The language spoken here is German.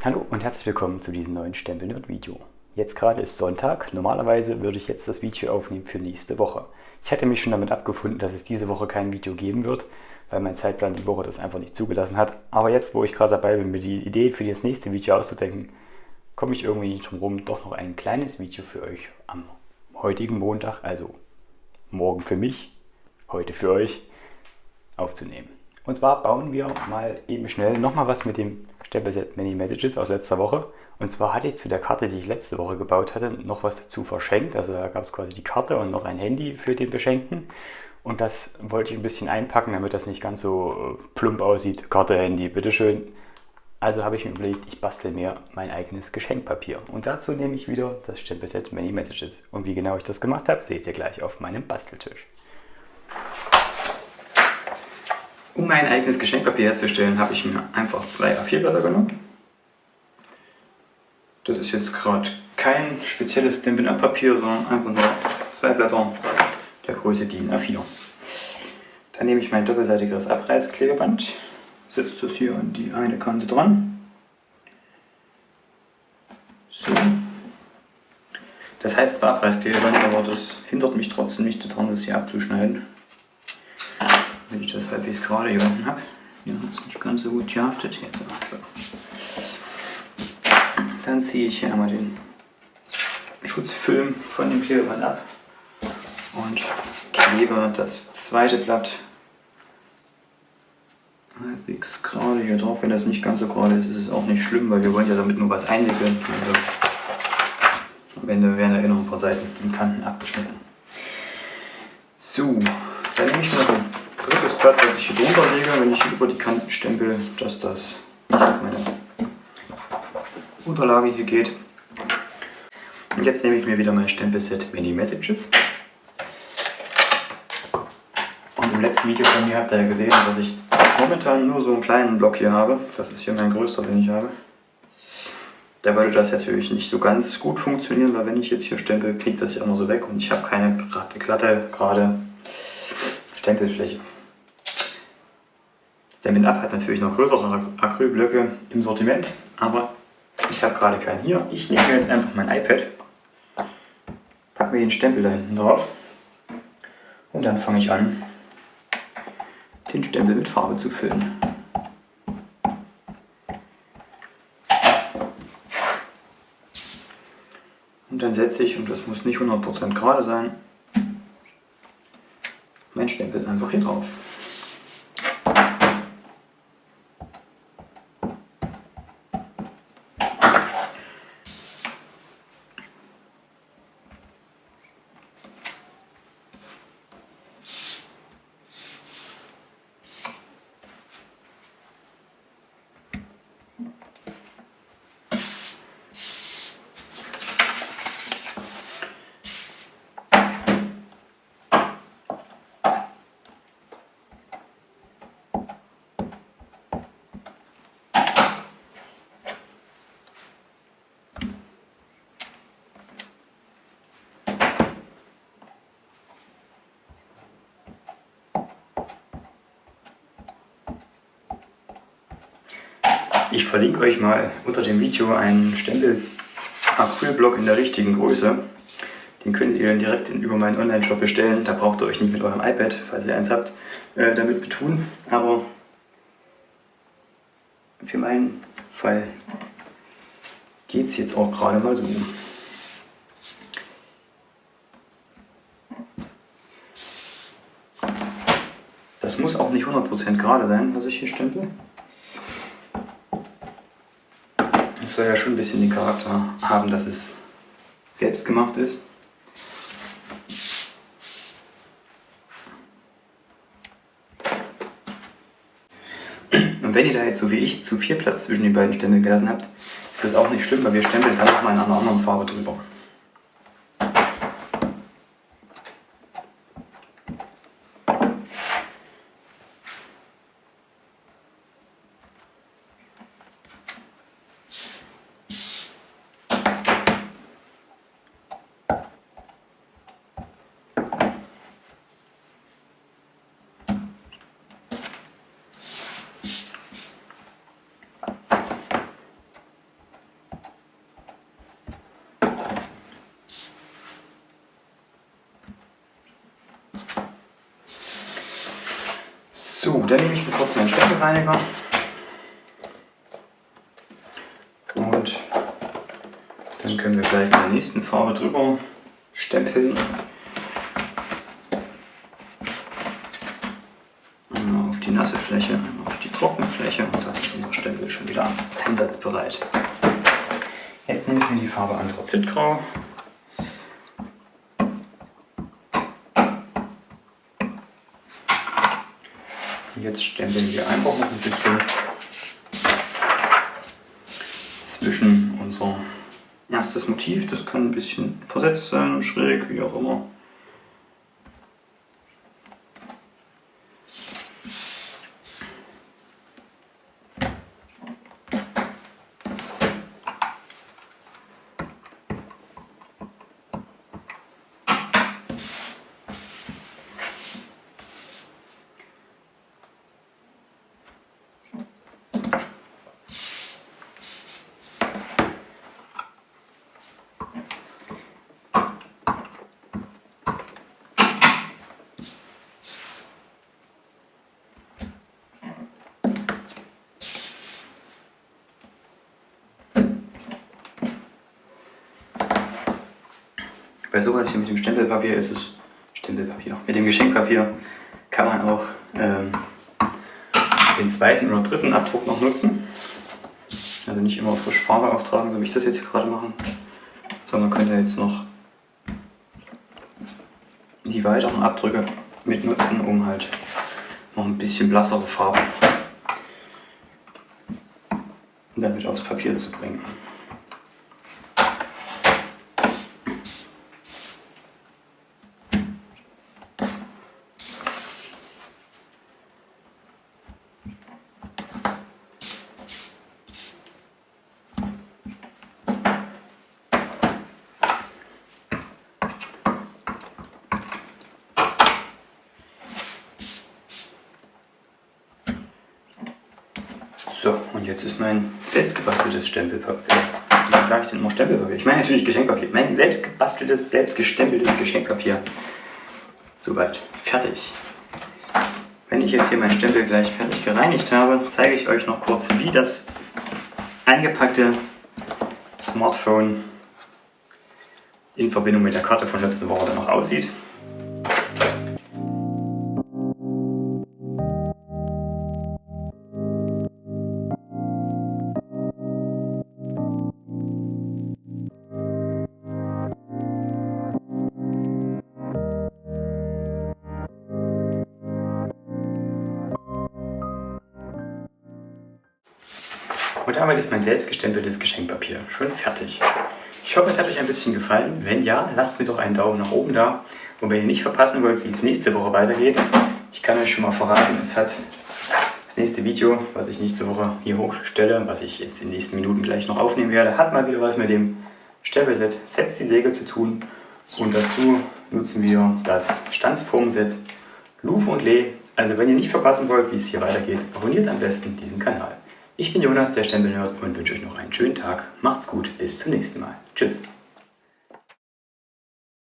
Hallo und herzlich willkommen zu diesem neuen Stempel-Nerd-Video. Jetzt gerade ist Sonntag, normalerweise würde ich jetzt das Video aufnehmen für nächste Woche. Ich hatte mich schon damit abgefunden, dass es diese Woche kein Video geben wird, weil mein Zeitplan die Woche das einfach nicht zugelassen hat. Aber jetzt, wo ich gerade dabei bin, mir die Idee für das nächste Video auszudenken, komme ich irgendwie nicht drum rum, doch noch ein kleines Video für euch am heutigen Montag, also morgen für mich, heute für euch, aufzunehmen. Und zwar bauen wir mal eben schnell nochmal was mit dem Stempelset Many Messages aus letzter Woche. Und zwar hatte ich zu der Karte, die ich letzte Woche gebaut hatte, noch was dazu verschenkt. Also da gab es quasi die Karte und noch ein Handy für den Beschenkten. Und das wollte ich ein bisschen einpacken, damit das nicht ganz so plump aussieht. Karte, Handy, bitteschön. Also habe ich mir überlegt, ich bastel mir mein eigenes Geschenkpapier. Und dazu nehme ich wieder das Stempelset Many Messages. Und wie genau ich das gemacht habe, seht ihr gleich auf meinem Basteltisch. Um mein eigenes Geschenkpapier herzustellen, habe ich mir einfach zwei A4-Blätter genommen. Das ist jetzt gerade kein spezielles Stampin' Up Papier, sondern einfach nur zwei Blätter der Größe DIN A4. Dann nehme ich mein doppelseitiges Abreißklebeband, setze das hier an die eine Kante dran. So. Das heißt zwar Abreißklebeband, aber das hindert mich trotzdem nicht daran, das hier abzuschneiden. Wenn ich das halbwegs gerade hier unten habe. Hier hat es nicht ganz so gut gehaftet. Jetzt so. Dann ziehe ich hier einmal den Schutzfilm von dem Klebeband ab und klebe das zweite Blatt halbwegs gerade hier drauf. Wenn das nicht ganz so gerade ist, ist es auch nicht schlimm, weil wir wollen ja damit nur was einwickeln. Also am Ende werden ja noch ein paar Seiten und Kanten abgeschnitten. So, dann nehme ich mir noch ein drittes Blatt, was ich hier drunter lege, wenn ich über die Kanten stempel, dass das nicht auf meine Unterlage hier geht. Und jetzt nehme ich mir wieder mein Stempelset Many Messages. Und im letzten Video von mir habt ihr ja gesehen, dass ich momentan nur so einen kleinen Block hier habe. Das ist hier mein größter, den ich habe. Da würde das natürlich nicht so ganz gut funktionieren, weil wenn ich jetzt hier stempel, knickt das ja immer so weg und ich habe keine glatte, gerade Stempelfläche. Stampin' Up hat natürlich noch größere Acrylblöcke im Sortiment, aber ich habe gerade keinen hier. Ich nehme jetzt einfach mein iPad, packe mir den Stempel da hinten drauf und dann fange ich an, den Stempel mit Farbe zu füllen. Und dann setze ich, und das muss nicht 100% gerade sein, mein Stempel einfach hier drauf. Ich verlinke euch mal unter dem Video einen Stempel-Acrylblock in der richtigen Größe. Den könnt ihr dann direkt über meinen Online-Shop bestellen. Da braucht ihr euch nicht mit eurem iPad, falls ihr eins habt, damit betun. Aber für meinen Fall geht es jetzt auch gerade mal so. Das muss auch nicht 100% gerade sein, was ich hier stempel. Es soll ja schon ein bisschen den Charakter haben, dass es selbst gemacht ist. Und wenn ihr da jetzt so wie ich zu viel Platz zwischen den beiden Stempeln gelassen habt, ist das auch nicht schlimm, weil wir stempeln dann nochmal in einer anderen Farbe drüber. dann nehme ich mir kurz meinen Stempelreiniger und dann können wir gleich mit der nächsten Farbe drüber stempeln. Einmal auf die nasse Fläche, einmal auf die trockene Fläche und dann ist unser Stempel schon wieder einsatzbereit. Jetzt nehme ich mir die Farbe Anthrazitgrau. Jetzt stempeln wir einfach noch ein bisschen zwischen unser erstes Motiv. Das kann ein bisschen versetzt sein, schräg, wie auch immer. Bei sowas hier mit dem Stempelpapier ist es Stempelpapier. Mit dem Geschenkpapier kann man auch den zweiten oder dritten Abdruck noch nutzen. Also nicht immer frisch Farbe auftragen, so wie ich das jetzt hier gerade mache, sondern könnt ihr jetzt noch die weiteren Abdrücke mit nutzen, um halt noch ein bisschen blassere Farbe damit aufs Papier zu bringen. So, und jetzt ist mein selbstgebasteltes Stempelpapier. Wie sage ich denn immer Stempelpapier? Ich meine natürlich Geschenkpapier. Mein selbstgebasteltes, selbstgestempeltes Geschenkpapier. Soweit. Fertig. Wenn ich jetzt hier meinen Stempel gleich fertig gereinigt habe, zeige ich euch noch kurz, wie das eingepackte Smartphone in Verbindung mit der Karte von letzter Woche dann noch aussieht. Und damit ist mein selbstgestempeltes Geschenkpapier schon fertig. Ich hoffe, es hat euch ein bisschen gefallen. Wenn ja, lasst mir doch einen Daumen nach oben da. Und wenn ihr nicht verpassen wollt, wie es nächste Woche weitergeht, ich kann euch schon mal verraten, es hat das nächste Video, was ich nächste Woche hier hochstelle, was ich jetzt in den nächsten Minuten gleich noch aufnehmen werde, hat mal wieder was mit dem Stempelset Setz die Säge zu tun. Und dazu nutzen wir das Stanzformset Luve und Lee. Also wenn ihr nicht verpassen wollt, wie es hier weitergeht, abonniert am besten diesen Kanal. Ich bin Jonas, der Stempelnerd, und wünsche euch noch einen schönen Tag. Macht's gut, bis zum nächsten Mal. Tschüss.